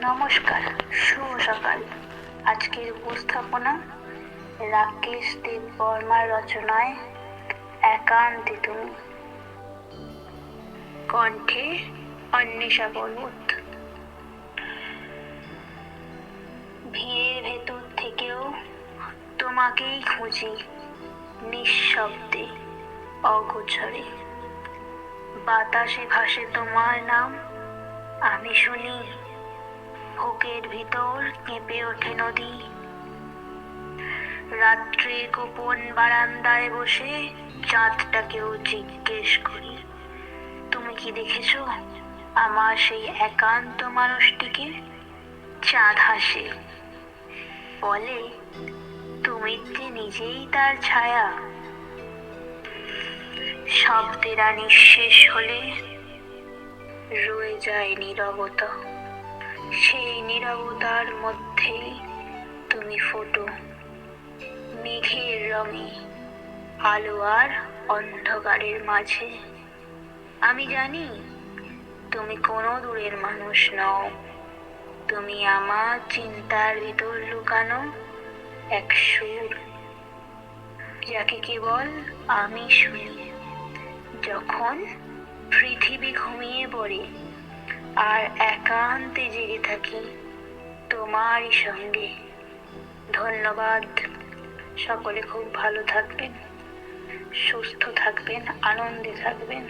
নমস্কার, শুভ সকাল। আজকের উপস্থাপনা রাকেশ দেববর্মার রচনায় একান্তে তুমি, কণ্ঠে অন্বেষা পর্বত। ভিড়ের ভেতর থেকেও তোমাকেই খুঁজি, নিঃশব্দে, অগোচরে। বাতাসে ভাসে তোমার নাম, আমি শুনি। বুকের ভিতর কেঁপে ওঠে নদী। রাত্রে গোপন বারান্দায় বসে চাঁদটাকেও জিজ্ঞেস করি, তুমি কি দেখেছো আমার সেই একান্ত মানুষটিকে? চাঁদ হাসে, বলে, তুমি যে নিজেই তার ছায়া। শব্দেরা নিঃশেষ হলে রয়ে যায় নীরবতা। সেই নীরবতার মধ্যেই তুমি ফোটো, মেঘের রঙে, আলো আর অন্ধকারের মাঝে। আমি জানি তুমি কোনো দূরের মানুষ নও, তুমি আমার চিন্তার ভিতর লুকানো এক সুর, যাকে কেবল আমি শুনি যখন পৃথিবী ঘুমিয়ে পড়ে আর একান্তে জেগে থাকি তোমারই সঙ্গে। ধন্যবাদ। সকলে খুব ভালো থাকবেন, সুস্থ থাকবেন, আনন্দে থাকবেন।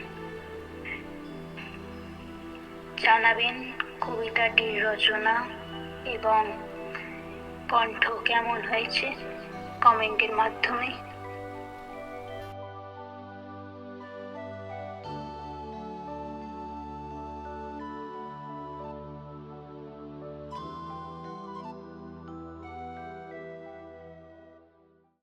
জানাবেন কবিতাটির রচনা এবং কণ্ঠ কেমন হয়েছে কমেন্টের মাধ্যমে।